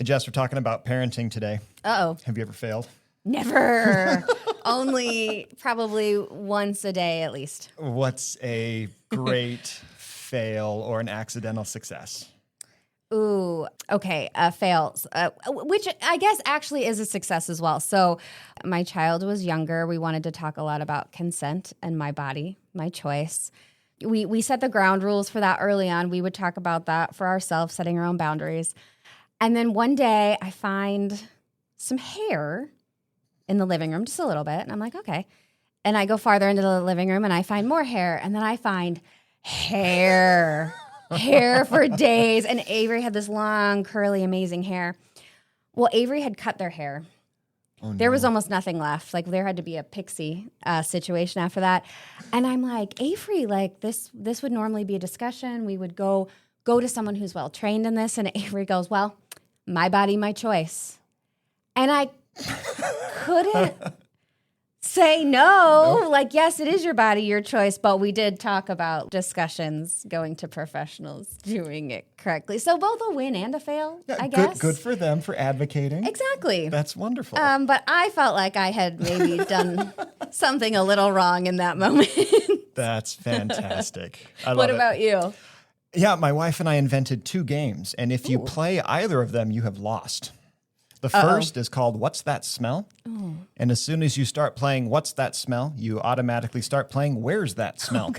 Hey, Jess, we're talking about parenting today. Uh-oh. Have you ever failed? Never. Only probably once a day at least. What's a great fail or an accidental success? Ooh, okay, fails, which I guess actually is a success as well. So my child was younger. We wanted to talk a lot about consent and my body, my choice. We set the ground rules for that early on. We would talk about that for ourselves, setting our own boundaries. And then one day I find some hair in the living room, just a little bit. And I'm like, okay. And I go farther into the living room and I find more hair. And then I find hair for days. And Avery had this long, curly, amazing hair. Well, Avery had cut their hair. Oh, no. There was almost nothing left. Like there had to be a pixie situation after that. And I'm like, Avery, like this would normally be a discussion. We would go to someone who's well trained in this. And Avery goes, well, my body, my choice. And I couldn't say no. Nope. Like, yes, it is your body, your choice. But we did talk about discussions, going to professionals, doing it correctly. So both a win and a fail, I guess. Good for them for advocating. Exactly. That's wonderful. But I felt like I had maybe done something a little wrong in that moment. That's fantastic. What about you? Yeah, my wife and I invented 2 games. And if you play either of them, you have lost. The first is called What's That Smell? Oh. And as soon as you start playing What's That Smell, you automatically start playing Where's That Smell?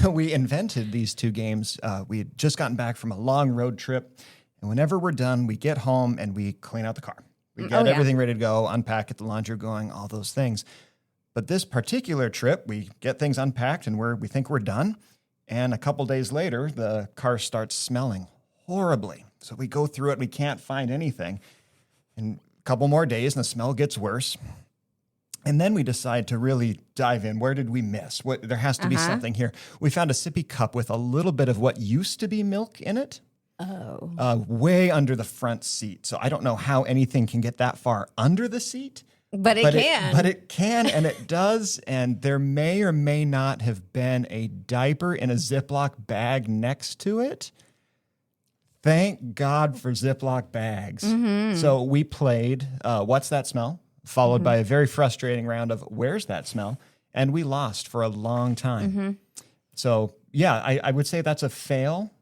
We invented these 2 games. We had just gotten back from a long road trip. And whenever we're done, we get home and we clean out the car. We get everything ready to go, unpack it, the laundry going, all those things. But this particular trip, we get things unpacked and we think we're done. And a couple days later, the car starts smelling horribly. So we go through it. We can't find anything. And a couple more days, and the smell gets worse. And then we decide to really dive in. Where did we miss? There has to be something here. We found a sippy cup with a little bit of what used to be milk in it. Oh. Way under the front seat. So I don't know how anything can get that far under the seat. But it can. But it can, and it does. And there may or may not have been a diaper in a Ziploc bag next to it. Thank God for Ziploc bags. Mm-hmm. So we played What's That Smell? Followed by a very frustrating round of Where's That Smell? And we lost for a long time. Mm-hmm. So, yeah, I would say that's a fail.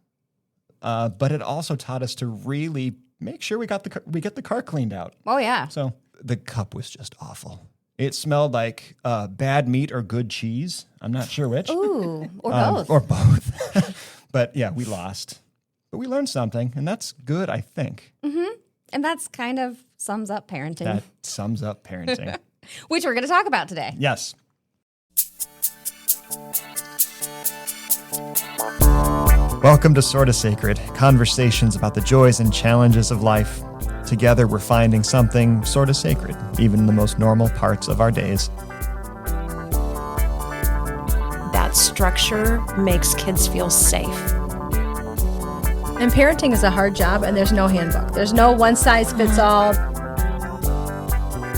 But it also taught us to really make sure we get the car cleaned out. Oh, yeah. So the cup was just awful. It smelled like bad meat or good cheese. I'm not sure which. Ooh, or both. Or both. But, yeah, we lost. But we learned something, and that's good, I think. Mm-hmm. And that's kind of sums up parenting. That sums up parenting. Which we're going to talk about today. Yes. Welcome to Sorta Sacred, conversations about the joys and challenges of life. Together, we're finding something sorta sacred, even in the most normal parts of our days. That structure makes kids feel safe. And parenting is a hard job, and there's no handbook. There's no one size fits all.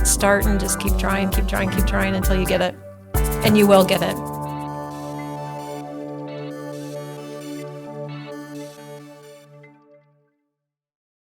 Start and just keep trying until you get it. And you will get it.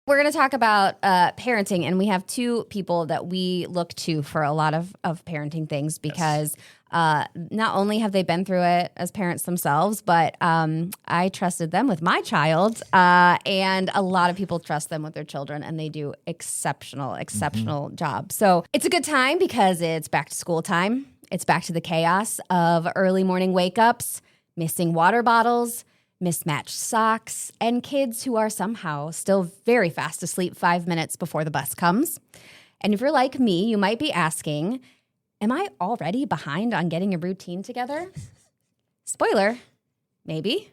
We're going to talk about parenting, and we have 2 people that we look to for a lot of parenting things because not only have they been through it as parents themselves, but I trusted them with my child, and a lot of people trust them with their children, and they do exceptional job. So it's a good time because it's back to school time. It's back to the chaos of early morning wake-ups, missing water bottles, mismatched socks, and kids who are somehow still very fast asleep 5 minutes before the bus comes. And if you're like me, you might be asking, am I already behind on getting a routine together? Spoiler, maybe,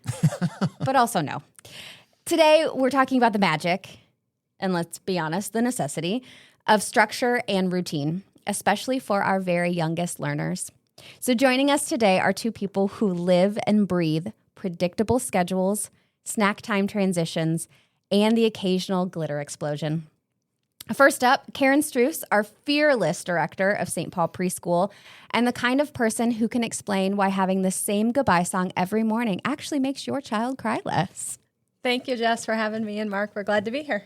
but also no. Today, we're talking about the magic, and let's be honest, the necessity of structure and routine, especially for our very youngest learners. So joining us today are 2 people who live and breathe predictable schedules, snack time transitions, and the occasional glitter explosion. First up, Karen Struess, our fearless director of St. Paul Preschool, and the kind of person who can explain why having the same goodbye song every morning actually makes your child cry less. Thank you, Jess, for having me, and Mark, we're glad to be here.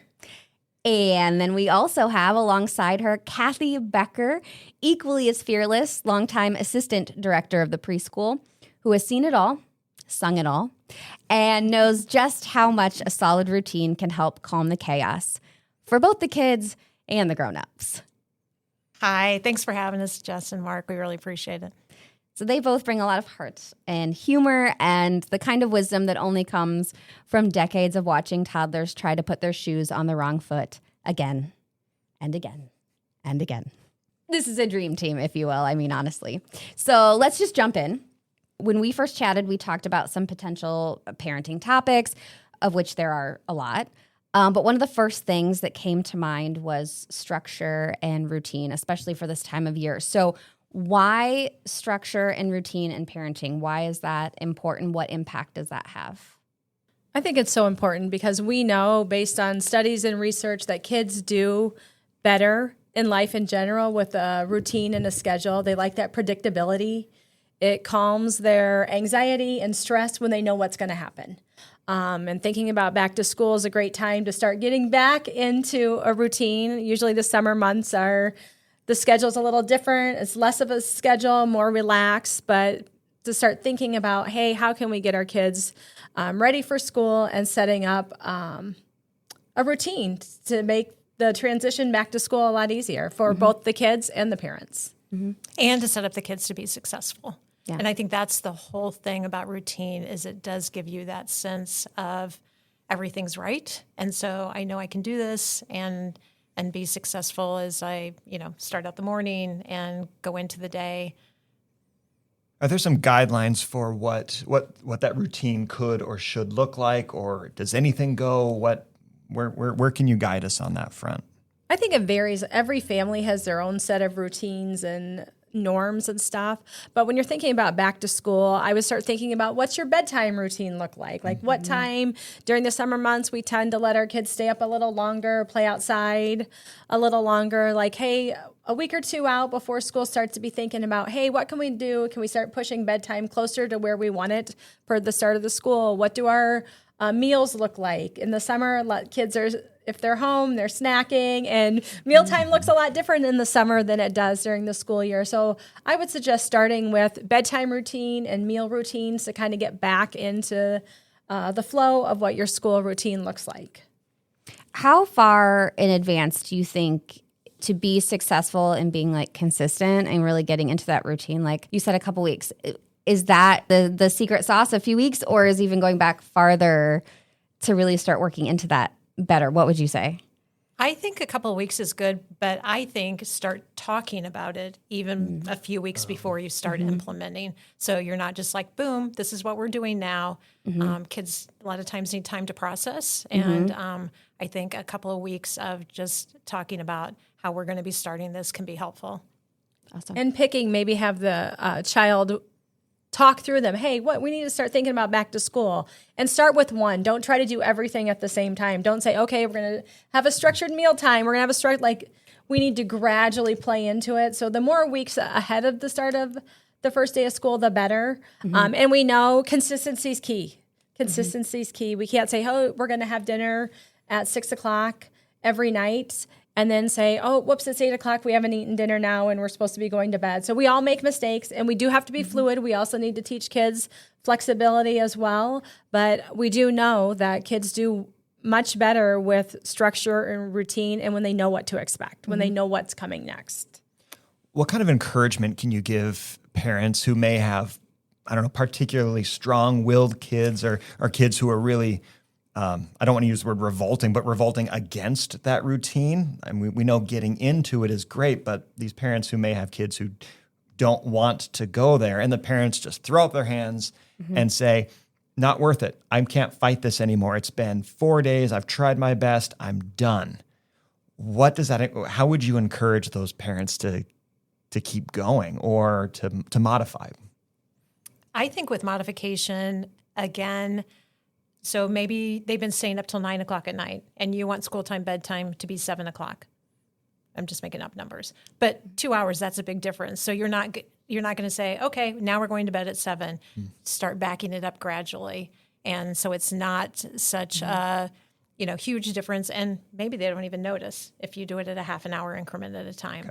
And then we also have alongside her Kathy Becker, equally as fearless, longtime assistant director of the preschool, who has seen it all, sung it all, and knows just how much a solid routine can help calm the chaos for both the kids and the grown-ups. Hi, thanks for having us, Jess and Mark. We really appreciate it. So they both bring a lot of heart and humor and the kind of wisdom that only comes from decades of watching toddlers try to put their shoes on the wrong foot again and again and again. This is a dream team, if you will. I mean, honestly. So let's just jump in. When we first chatted, we talked about some potential parenting topics, of which there are a lot. But one of the first things that came to mind was structure and routine, especially for this time of year. So why structure and routine in parenting? Why is that important? What impact does that have? I think it's so important because we know based on studies and research that kids do better in life in general with a routine and a schedule. They like that predictability. It calms their anxiety and stress when they know what's going to happen. And thinking about back to school is a great time to start getting back into a routine. Usually the summer months the schedule's a little different. It's less of a schedule, more relaxed, but to start thinking about, hey, how can we get our kids ready for school and setting up a routine to make the transition back to school a lot easier for both the kids and the parents. Mm-hmm. And to set up the kids to be successful. Yeah. And I think that's the whole thing about routine is it does give you that sense of everything's right. And so I know I can do this and be successful as I, start out the morning and go into the day. Are there some guidelines for what that routine could or should look like, or does anything go? Where can you guide us on that front? I think it varies. Every family has their own set of routines and norms and stuff. But when you're thinking about back to school, I would start thinking about what's your bedtime routine look like? Like what time during the summer months we tend to let our kids stay up a little longer, play outside a little longer. Like, hey, a week or two out before school starts to be thinking about, hey, what can we do? Can we start pushing bedtime closer to where we want it for the start of the school? What do our meals look like? In the summer, kids are, if they're home, they're snacking, and mealtime looks a lot different in the summer than it does during the school year. So I would suggest starting with bedtime routine and meal routines to kind of get back into the flow of what your school routine looks like. How far in advance do you think to be successful in being like consistent and really getting into that routine? Like you said, a couple weeks. Is that the secret sauce, a few weeks, or is even going back farther to really start working into that better? What would you say? I think a couple of weeks is good, but I think start talking about it even a few weeks before you start implementing. So you're not just like, boom, this is what we're doing now. Kids a lot of times need time to process. And I think a couple of weeks of just talking about how we're going to be starting this can be helpful. Awesome. And maybe have the child talk through them. Hey, we need to start thinking about back to school and start with one. Don't try to do everything at the same time. Don't say, okay, we're going to have a structured meal time. We're going to have we need to gradually play into it. So the more weeks ahead of the start of the first day of school, the better. And we know consistency is key. Consistency is key. We can't say, oh, we're going to have dinner at 6:00 every night and then say, oh, whoops, it's 8:00. We haven't eaten dinner now and we're supposed to be going to bed. So we all make mistakes and we do have to be fluid. We also need to teach kids flexibility as well. But we do know that kids do much better with structure and routine and when they know what to expect, when they know what's coming next. What kind of encouragement can you give parents who may have, particularly strong-willed kids or kids who are really I don't want to use the word revolting, but revolting against that routine. And we know getting into it is great, but these parents who may have kids who don't want to go there, and the parents just throw up their hands and say, not worth it. I can't fight this anymore. It's been 4 days. I've tried my best. I'm done. How would you encourage those parents to keep going or to modify? I think with modification, again, so maybe they've been staying up till 9:00 at night and you want school time, bedtime to be 7:00. I'm just making up numbers, but 2 hours, that's a big difference. So you're not going to say, okay, now we're going to bed at 7, start backing it up gradually. And so it's not such a huge difference. And maybe they don't even notice if you do it at a half an hour increment at a time.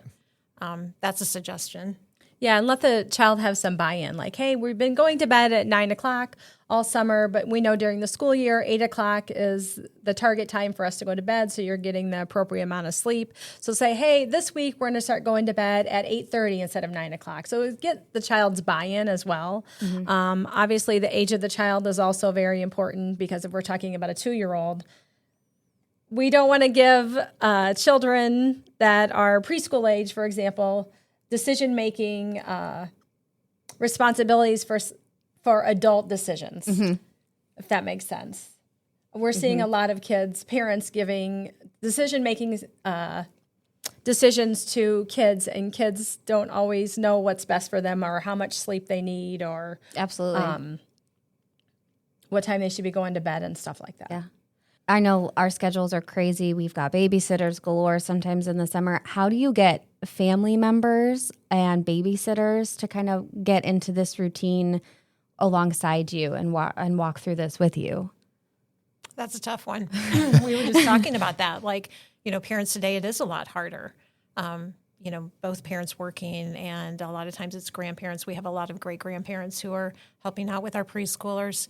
That's a suggestion. Yeah, and let the child have some buy-in. Like, hey, we've been going to bed at 9 o'clock all summer, but we know during the school year, 8 o'clock is the target time for us to go to bed, so you're getting the appropriate amount of sleep. So say, hey, this week we're going to start going to bed at 8:30 instead of 9 o'clock. So get the child's buy-in as well. Obviously, the age of the child is also very important, because if we're talking about a 2-year-old, we don't want to give children that are preschool age, for example, decision-making responsibilities for adult decisions, if that makes sense. We're seeing a lot of parents giving decision-making decisions to kids, and kids don't always know what's best for them or how much sleep they need or Absolutely. what time they should be going to bed and stuff like that. Yeah. I know our schedules are crazy. We've got babysitters galore sometimes in the summer. How do you get family members and babysitters to kind of get into this routine alongside you and walk through this with you? That's a tough one. We were just talking about that. Like, parents today, it is a lot harder. Both parents working, and a lot of times it's grandparents. We have a lot of great grandparents who are helping out with our preschoolers.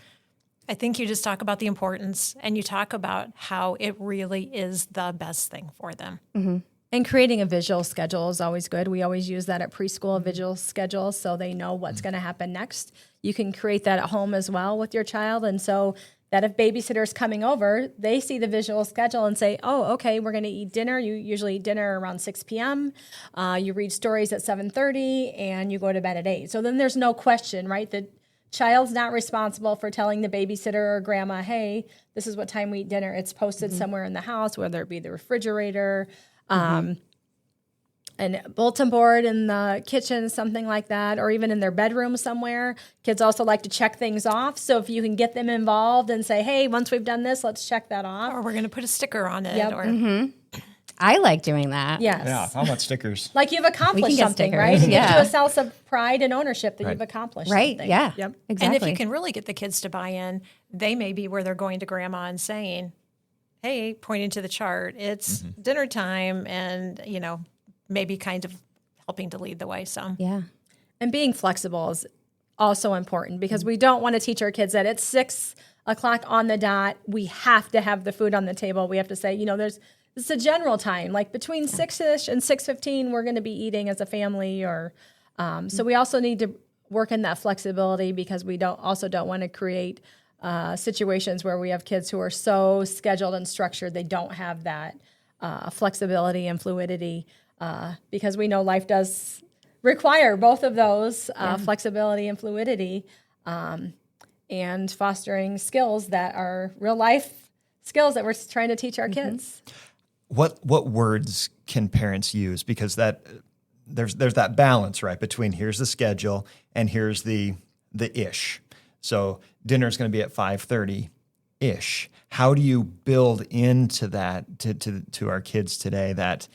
I think you just talk about the importance, and you talk about how it really is the best thing for them. Mm-hmm. And creating a visual schedule is always good. We always use that at preschool, a visual schedule, so they know what's going to happen next. You can create that at home as well with your child. And so that if babysitter's coming over, they see the visual schedule and say, oh, okay, we're going to eat dinner. You usually eat dinner around 6 p.m. You read stories at 7:30, and you go to bed at 8. So then there's no question, right? The child's not responsible for telling the babysitter or grandma, hey, this is what time we eat dinner. It's posted somewhere in the house, whether it be the refrigerator, and bulletin board in the kitchen, something like that, or even in their bedroom somewhere. Kids also like to check things off. So if you can get them involved and say, hey, once we've done this, let's check that off. Or we're going to put a sticker on it. Yep. Or I like doing that. Yes. Yeah, how about stickers? Like you've accomplished We can get something, stickers, right? It gives yeah. you a sense of pride and ownership that Right. you've accomplished Right. something. Yeah. Yep. Exactly. And if you can really get the kids to buy in, they may be where they're going to grandma and saying, hey, pointing to the chart, it's dinner time, and, maybe kind of helping to lead the way some. Yeah. And being flexible is also important, because we don't want to teach our kids that it's 6 o'clock on the dot, we have to have the food on the table. We have to say, it's a general time, like between 6-ish and 6:15, we're going to be eating as a family. Or so we also need to work in that flexibility, because we don't want to create situations where we have kids who are so scheduled and structured they don't have that flexibility and fluidity, because we know life does require both of those, flexibility and fluidity, and fostering skills that are real life skills that we're trying to teach our kids. What words can parents use? Because there's that balance, right, between here's the schedule and here's the ish. So dinner's going to be at 5:30 ish. How do you build into that to our kids today that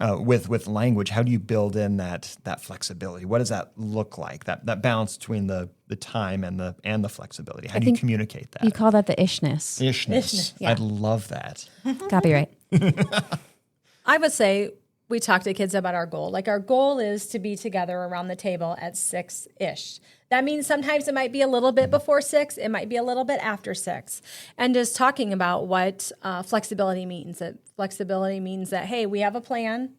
with language? How do you build in that flexibility? What does that look like? That balance between the time and the flexibility. How do you communicate that? You call that the ishness. Ishness. Yeah. I love that. Copyright. I would say we talk to kids about our goal. Like, our goal is to be together around the table at 6-ish. That means sometimes it might be a little bit before 6. It might be a little bit after 6. And just talking about what flexibility means. That flexibility means that, hey, we have a plan.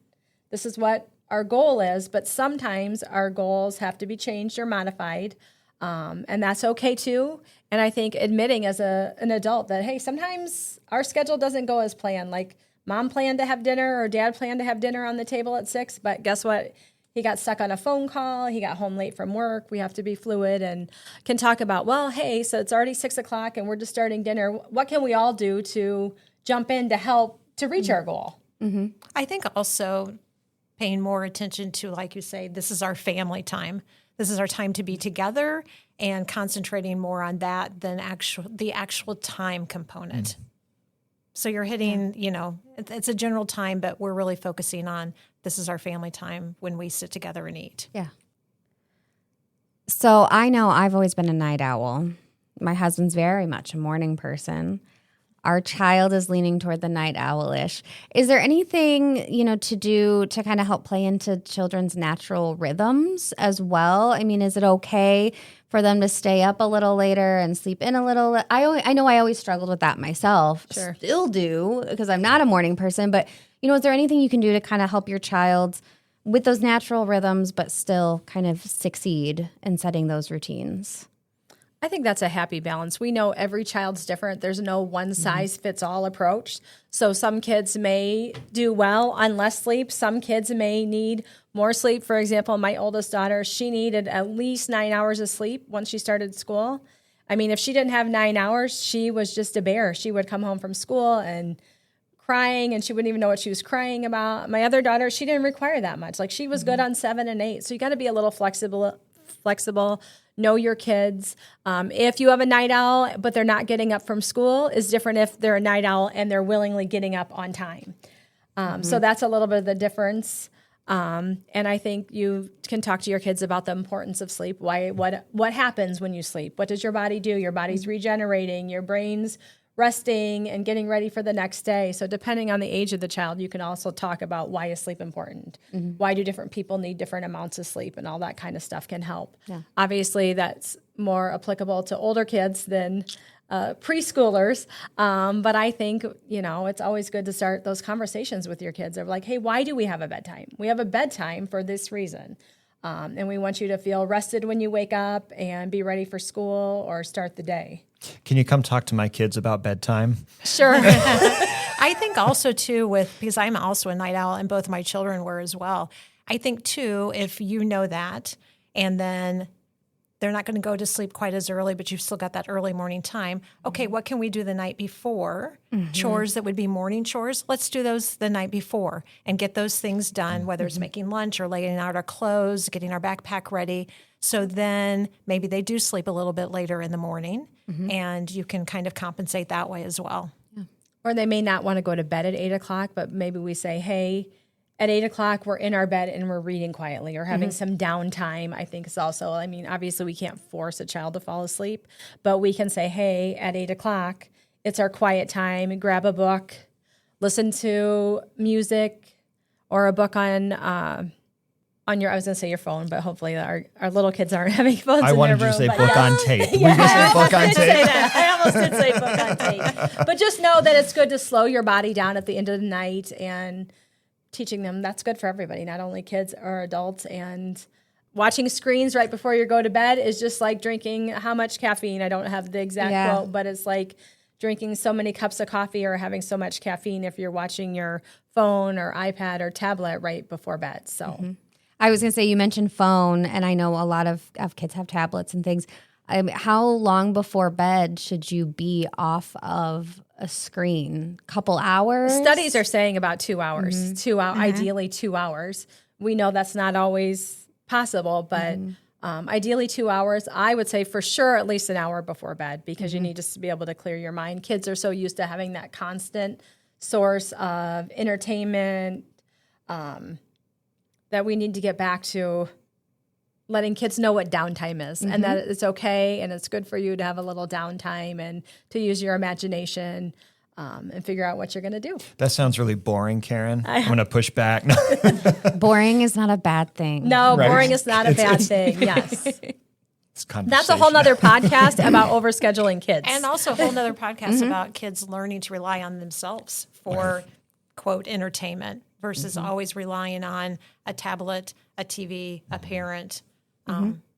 This is what our goal is. But sometimes our goals have to be changed or modified. And that's okay too. And I think admitting as an adult that, hey, sometimes our schedule doesn't go as planned. Like, mom planned to have dinner or dad planned to have dinner on the table at 6, but guess what? He got stuck on a phone call. He got home late from work. We have to be fluid and can talk about, well, hey, so it's already 6 o'clock and we're just starting dinner. What can we all do to jump in to help to reach our goal? Mm-hmm. I think also paying more attention to, like you say, this is our family time. This is our time to be together, and concentrating more on that than the actual time component. So you're hitting, it's a general time, but we're really focusing on this is our family time when we sit together and eat. Yeah. So I know I've always been a night owl. My husband's very much a morning person. our child is leaning toward the night owlish. Is there anything, to do to kind of help play into children's natural rhythms as well? I mean, is it okay for them to stay up a little later and sleep in a little? I know I always struggled with that myself. Sure. Still do, because I'm not a morning person. But, is there anything you can do to kind of help your child with those natural rhythms, but still kind of succeed in setting those routines? I think that's a happy balance. We know every child's different. There's no one size fits all approach. So some kids may do well on less sleep. Some kids may need more sleep. For example, my oldest daughter, she needed at least 9 hours of sleep once she started school. I mean, if she didn't have 9 hours, she was just a bear. She would come home from school and crying, and she wouldn't even know what she was crying about. My other daughter, she didn't require that much. Like, she was good on 7 and 8. So you got to be a little flexible. Know your kids. If you have a night owl, but they're not getting up from school, is different if they're a night owl and they're willingly getting up on time. So that's a little bit of the difference. And I think you can talk to your kids about the importance of sleep. What happens when you sleep? What does your body do? Your body's regenerating, your brain's resting and getting ready for the next day. So depending on the age of the child, you can also talk about why is sleep important? Why do different people need different amounts of sleep, and all that kind of stuff can help. Yeah. Obviously, that's more applicable to older kids than preschoolers. But I think, it's always good to start those conversations with your kids. They're like, hey, why do we have a bedtime? We have a bedtime for this reason. And we want you to feel rested when you wake up and be ready for school or start the day. Can you come talk to my kids about bedtime? Sure. I think also, too, because I'm also a night owl and both my children were as well. I think, too, if you know that, and then they're not going to go to sleep quite as early, but you've still got that early morning time. Okay, what can we do the night before? Chores that would be morning chores, let's do those the night before and get those things done, whether it's making lunch or laying out our clothes, getting our backpack ready. So then maybe they do sleep a little bit later in the morning, and you can kind of compensate that way as well. Yeah. Or they may not want to go to bed at 8 o'clock, but maybe we say, hey, at 8 o'clock, we're in our bed and we're reading quietly or having some downtime. I think is also, obviously we can't force a child to fall asleep, but we can say, hey, at 8 o'clock, it's our quiet time. Grab a book, listen to music or a book on your, I was going to say your phone, but hopefully our little kids aren't having phones in their room. I wanted you to say book on tape. Yeah, We just say book on tape. I almost did say book on tape. But just know that it's good to slow your body down at the end of the night, and teaching them that's good for everybody, not only kids or adults. And watching screens right before you go to bed is just like drinking how much caffeine? I don't have the exact quote, but it's like drinking so many cups of coffee or having so much caffeine if you're watching your phone or iPad or tablet right before bed. So I was going to say, you mentioned phone, and I know a lot of kids have tablets and things. How long before bed should you be off of a screen? Couple hours? Studies are saying about 2 hours, ideally 2 hours. We know that's not always possible, but ideally 2 hours. I would say for sure at least an hour before bed, because you need just to be able to clear your mind. Kids are so used to having that constant source of entertainment that we need to get back to letting kids know what downtime is and that it's okay and it's good for you to have a little downtime and to use your imagination and figure out what you're going to do. That sounds really boring, Karen. I'm going to push back. Boring is not a bad thing. No, boring is not a bad thing. Yes. It's conversation. That's a whole nother podcast about overscheduling kids. And also a whole nother podcast about kids learning to rely on themselves for, quote, entertainment versus always relying on a tablet, a TV, a parent.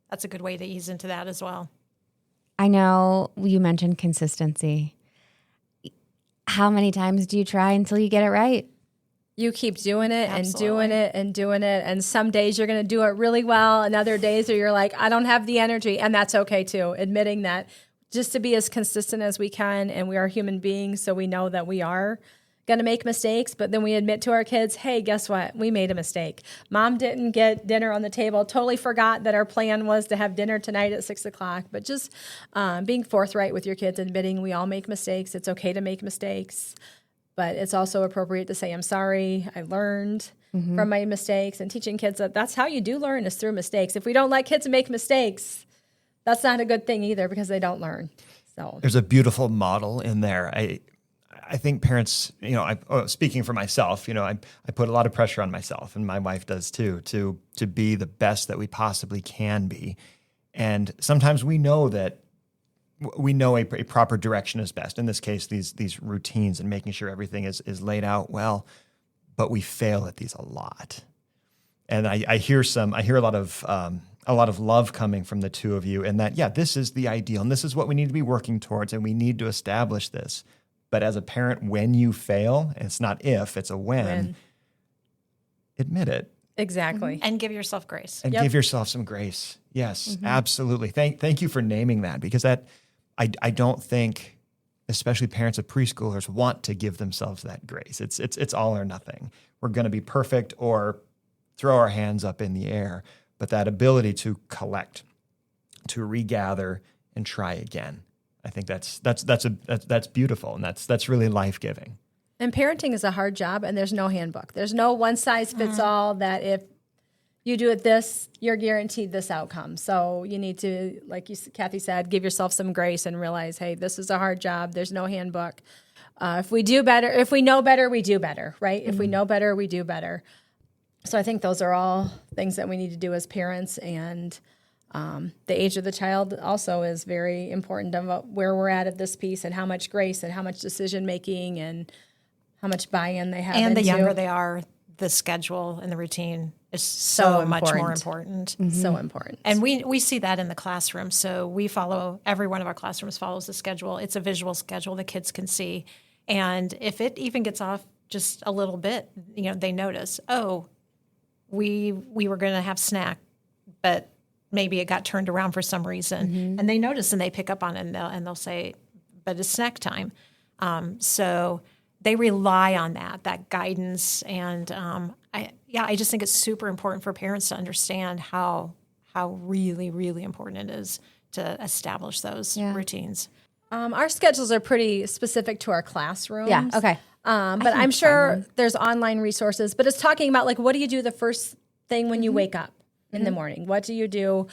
That's a good way to ease into that as well. I know you mentioned consistency. How many times do you try until you get it right? You keep doing it and doing it and doing it. And some days you're going to do it really well. And other days where you're like, I don't have the energy. And that's okay too. Admitting that, just to be as consistent as we can. And we are human beings, so we know that we are going to make mistakes, but then we admit to our kids, hey, guess what? We made a mistake. Mom didn't get dinner on the table, totally forgot that our plan was to have dinner tonight at 6 o'clock. But just being forthright with your kids, admitting we all make mistakes. It's okay to make mistakes, but it's also appropriate to say, I'm sorry, I learned from my mistakes, and teaching kids that that's how you do learn, is through mistakes. If we don't let kids make mistakes, that's not a good thing either, because they don't learn. So there's a beautiful model in there. I think parents, speaking for myself, I put a lot of pressure on myself, and my wife does too, to be the best that we possibly can be. And sometimes we know that a proper direction is best. In this case, these routines and making sure everything is laid out well, but we fail at these a lot. And I hear a lot of love coming from the two of you, and that, this is the ideal, and this is what we need to be working towards, and we need to establish this. But as a parent, when you fail, it's not if, it's a when. Admit it. Exactly. And give yourself grace. And give yourself some grace. Yes, absolutely. Thank you for naming that, because that I don't think, especially parents of preschoolers, want to give themselves that grace. It's all or nothing. We're going to be perfect or throw our hands up in the air. But that ability to collect, to regather, and try again, I think that's beautiful, and that's really life-giving. And parenting is a hard job, and there's no handbook. There's no one size fits all that if you do it this, you're guaranteed this outcome. So you need to, like Kathy said, give yourself some grace and realize, hey, this is a hard job. There's no handbook. If we know better, we do better, right? If we know better, we do better. So I think those are all things that we need to do as parents, and the age of the child also is very important of where we're at this piece, and how much grace and how much decision making and how much buy-in they have. And the younger they are, the schedule and the routine is so much more important. So important. And we see that in the classroom. So every one of our classrooms follows the schedule. It's a visual schedule the kids can see. And if it even gets off just a little bit, they notice, we were going to have snack, but maybe it got turned around for some reason. And they notice and they pick up on it, and they'll say, but it's snack time. So they rely on that guidance. And I just think it's super important for parents to understand how really, really important it is to establish those routines. Our schedules are pretty specific to our classrooms. Yeah, okay. But I'm sure there's online resources. But it's talking about, like, what do you do the first thing when you wake up in the morning? What do you do?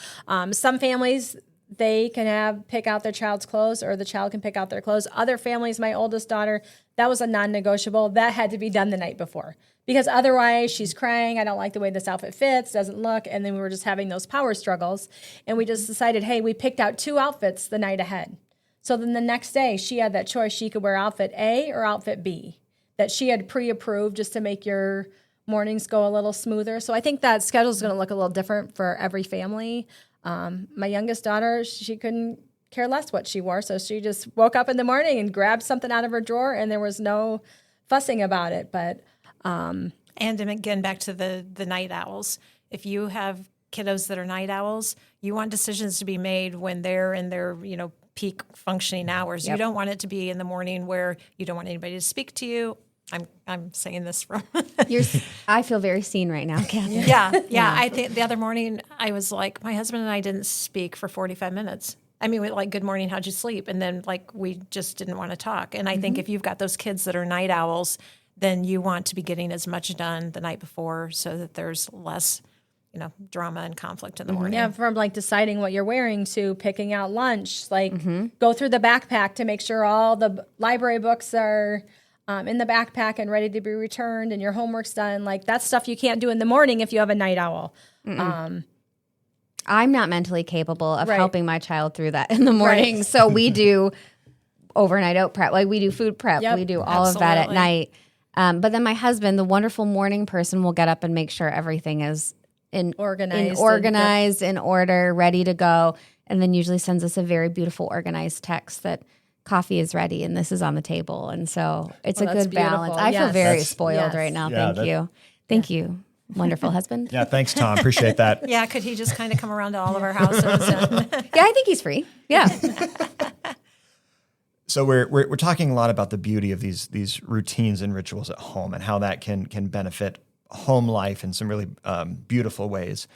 Some families, they can pick out their child's clothes, or the child can pick out their clothes. Other families, my oldest daughter, that was a non-negotiable. That had to be done the night before, because otherwise she's crying, I don't like the way this outfit fits, doesn't look. And then we were just having those power struggles. And we just decided, hey, we picked out 2 outfits the night ahead. So then the next day, she had that choice. She could wear outfit A or outfit B that she had pre-approved, just to make your mornings go a little smoother. So I think that schedule is going to look a little different for every family. My youngest daughter, she couldn't care less what she wore. So she just woke up in the morning and grabbed something out of her drawer, and there was no fussing about it. But and again, back to the night owls. If you have kiddos that are night owls, you want decisions to be made when they're in their, peak functioning hours. You don't want it to be in the morning where you don't want anybody to speak to you. I'm saying this from I feel very seen right now, Kathy. Yeah. I think the other morning I was like, my husband and I didn't speak for 45 minutes. I mean, we like, good morning, how'd you sleep? And then we just didn't want to talk. And I think if you've got those kids that are night owls, then you want to be getting as much done the night before, so that there's less drama and conflict in the morning. Yeah, from deciding what you're wearing to picking out lunch, go through the backpack to make sure all the library books are in the backpack and ready to be returned, and your homework's done. That's stuff you can't do in the morning if you have a night owl. I'm not mentally capable of helping my child through that in the morning. Right. So we do overnight oat prep. We do food prep. Yep. We do all of that at night. But then my husband, the wonderful morning person, will get up and make sure everything is organized, in order, ready to go, and then usually sends us a very beautiful organized text that coffee is ready and this is on the table. And so it's a good balance. I feel very spoiled right now. Thank you. Wonderful husband. Yeah, thanks, Tom. Appreciate that. Yeah, could he just kind of come around to all of our houses? Yeah, I think he's free. Yeah. So we're talking a lot about the beauty of these routines and rituals at home, and how that can benefit home life in some really beautiful ways.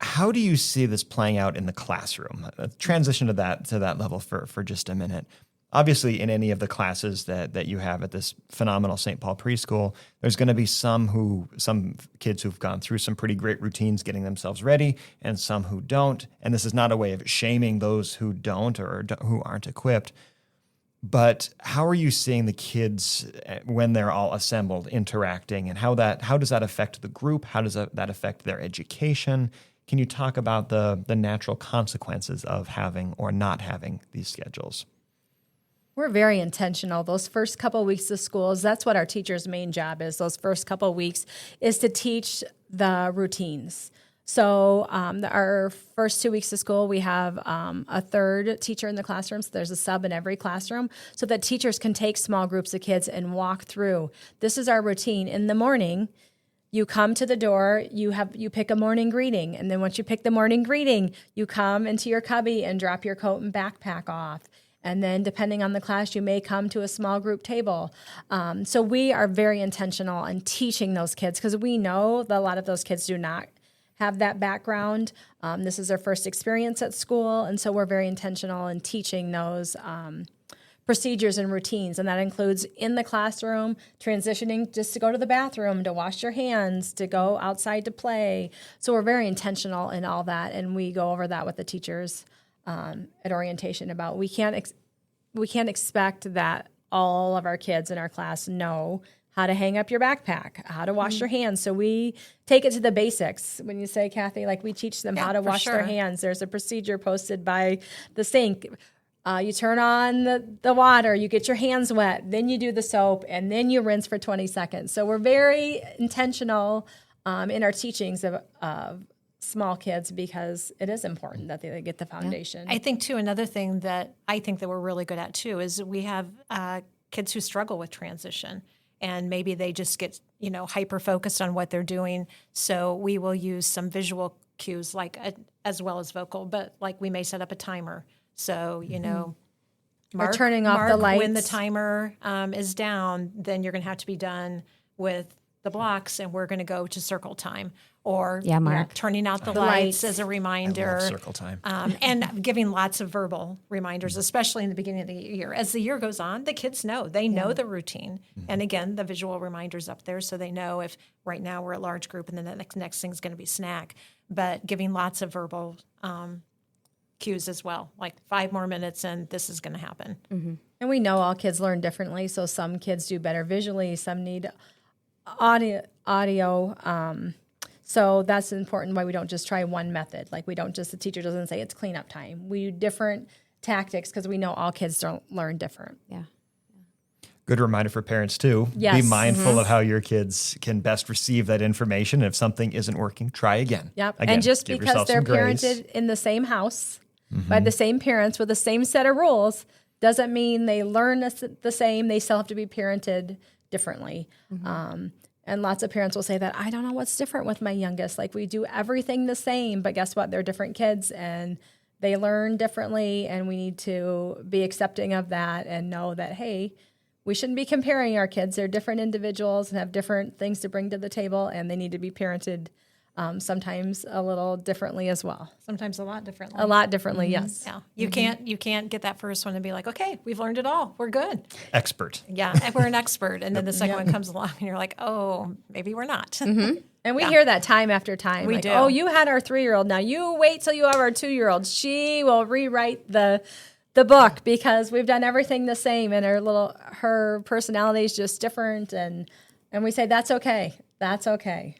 How do you see this playing out in the classroom? Transition to that level for just a minute. Obviously, in any of the classes that you have at this phenomenal St. Paul preschool, there's going to be some kids who've gone through some pretty great routines getting themselves ready, and some who don't. And this is not a way of shaming those who don't or who aren't equipped. But how are you seeing the kids when they're all assembled interacting, and how does that affect the group? How does that affect their education? Can you talk about the natural consequences of having or not having these schedules? We're very intentional. Those first couple of weeks of schools, that's what our teacher's main job is. Those first couple of weeks is to teach the routines. So our first 2 weeks of school, we have a third teacher in the classroom. So there's a sub in every classroom so that teachers can take small groups of kids and walk through. This is our routine. In the morning, you come to the door, you pick a morning greeting. And then once you pick the morning greeting, you come into your cubby and drop your coat and backpack off. And then depending on the class, you may come to a small group table. So we are very intentional in teaching those kids because we know that a lot of those kids do not have that background. This is their first experience at school. And so we're very intentional in teaching those procedures and routines. And that includes in the classroom, transitioning just to go to the bathroom, to wash your hands, to go outside to play. So we're very intentional in all that. And we go over that with the teachers at orientation about we can't expect that all of our kids in our class know how to hang up your backpack, how to wash your hands. So we take it to the basics. When you say, Kathy, like we teach them how to wash their hands. There's a procedure posted by the sink. You turn on the water, you get your hands wet, then you do the soap, and then you rinse for 20 seconds. So we're very intentional in our teachings of small kids because it is important that they get the foundation. I think, too, another thing that I think that we're really good at, too, is we have kids who struggle with transition. And maybe they just get, hyper-focused on what they're doing. So we will use some visual cues, as well as vocal. But, we may set up a timer. So, Mark, turning off the lights. When the timer is down, then you're going to have to be done with the blocks, and we're going to go to circle time. Or Mark. Turning out the lights as a reminder. I love circle time. And giving lots of verbal reminders, especially in the beginning of the year. As the year goes on, the kids know. They know the routine. And again, the visual reminders up there so they know if right now we're a large group and then the next thing is going to be snack. But giving lots of verbal cues as well, like 5 more minutes and this is going to happen. Mm-hmm. And we know all kids learn differently. So some kids do better visually, some need audio. So that's important why we don't just try one method. The teacher doesn't say it's cleanup time. We do different tactics because we know all kids don't learn different. Yeah. Good reminder for parents too. Yes. Be mindful of how your kids can best receive that information. If something isn't working, try again. Yep. Again, and just give because yourself they're some grace. parented in the same house by the same parents with the same set of rules doesn't mean they learn the same. They still have to be parented differently. And lots of parents will say that, I don't know what's different with my youngest. We do everything the same, but guess what? They're different kids and they learn differently, and we need to be accepting of that and know that, hey, we shouldn't be comparing our kids. They're different individuals and have different things to bring to the table, and they need to be parented sometimes a little differently as well. Sometimes a lot differently. A lot differently, yes. Yeah. You can't get that first one and be like, okay, we've learned it all. We're good. Expert. Yeah, and we're an expert. And then the second one comes along and you're like, oh, maybe we're not. And we hear that time after time. We do. Oh, you had our 3-year-old. Now you wait till you have our 2-year-old. She will rewrite the book because we've done everything the same and her personality is just different. And we say, that's okay. That's okay.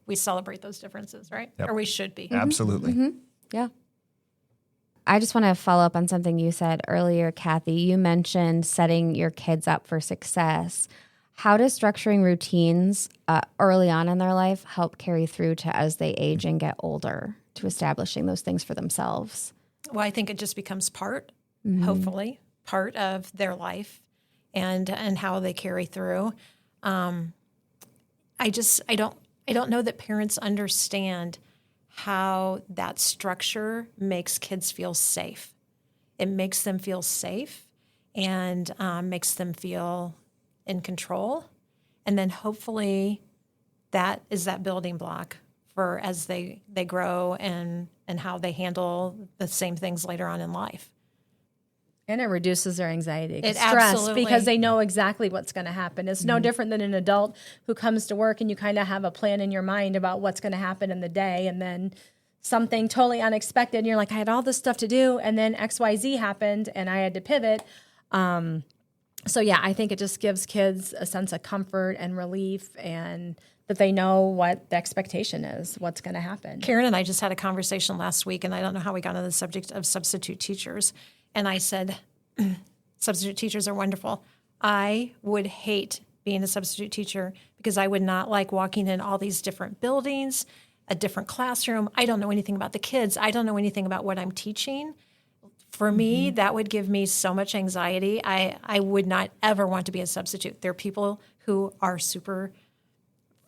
We celebrate those differences, right? Yep. Or we should be. Absolutely. Yeah. I just want to follow up on something you said earlier, Kathy. You mentioned setting your kids up for success. How does structuring routines early on in their life help carry through to as they age and get older, to establishing those things for themselves? Well, I think it just becomes hopefully, part of their life and how they carry through. I don't know that parents understand how that structure makes kids feel safe. It makes them feel safe and makes them feel in control. And then hopefully that is that building block for as they grow and how they handle the same things later on in life. And it reduces their anxiety, It stress, absolutely- because they know exactly what's going to happen. It's no different than an adult who comes to work and you kind of have a plan in your mind about what's going to happen in the day, and then something totally unexpected, and you're like, I had all this stuff to do, and then XYZ happened, and I had to pivot. So yeah, I think it just gives kids a sense of comfort and relief, and that they know what the expectation is, what's going to happen. Karen and I just had a conversation last week, and I don't know how we got on the subject of substitute teachers. And I said, substitute teachers are wonderful. I would hate being a substitute teacher because I would not like walking in all these different buildings, a different classroom. I don't know anything about the kids. I don't know anything about what I'm teaching. For me, that would give me so much anxiety. I would not ever want to be a substitute. There are people who are super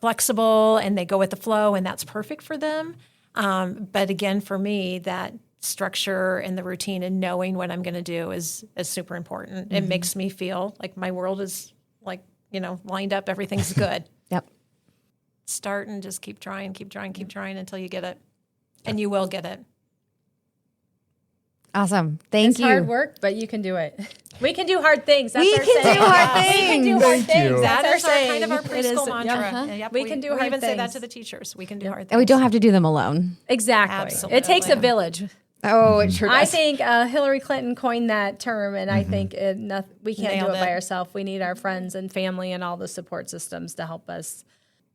flexible and they go with the flow, and that's perfect for them. But again, for me, that structure and the routine and knowing what I'm going to do is super important. It makes me feel like my world is like, lined up. Everything's good. Yep. Start and just keep trying until you get it. And you will get it. Awesome. Thank It's you. hard work, but you can do it. We can do hard things. That's We our can saying. do hard We can do things. hard Thank you. things. That's That our is our saying. kind of our It is- preschool mantra. uh-huh. Yep, We can do we hard even say that things. to the teachers. We can do hard things. And we don't have to do them alone. Exactly. Absolutely. It takes a village. Oh, it sure does. I think Hillary Clinton coined that term, and I think we can't Nailed do it by it. ourselves. We need our friends and family and all the support systems to help us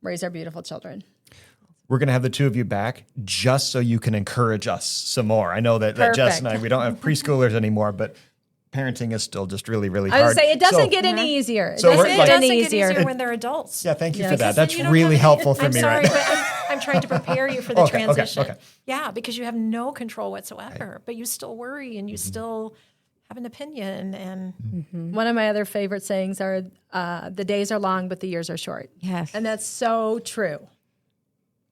raise our beautiful children. We're going to have the two of you back just so you can encourage us some more. I know that Jess and I, we don't have preschoolers anymore, but parenting is still just really, really hard. I would say it doesn't So- get any easier. It So doesn't we're It like- get doesn't any get easier. easier when they're adults. Yeah, thank you for Yes. that. That's You don't really have any- helpful for I'm me sorry, right now. but I'm trying to prepare you for the Okay, okay, transition. okay. Yeah, because you have no control whatsoever, but you still worry and you still have an opinion. And One of my other favorite sayings are, the days are long, but the years are short. Yes. And that's so true.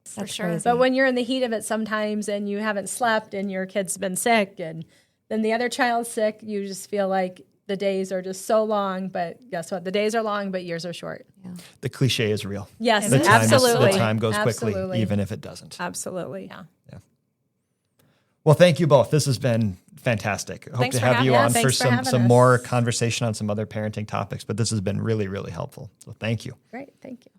for That's sure. crazy. But when you're in the heat of it sometimes and you haven't slept and your kid's been sick and then the other child's sick, you just feel like the days are just so long. But guess what? The days are long, but years are short. The cliche is real. Yes, The time, absolutely. the time goes quickly, Absolutely. even if it doesn't. Absolutely. Yeah. Well, thank you both. This has been fantastic. I hope Thanks to for have having you us. on for Thanks for some having us. more conversation on some other parenting topics, but this has been really, really helpful. So thank you. Great. Thank you.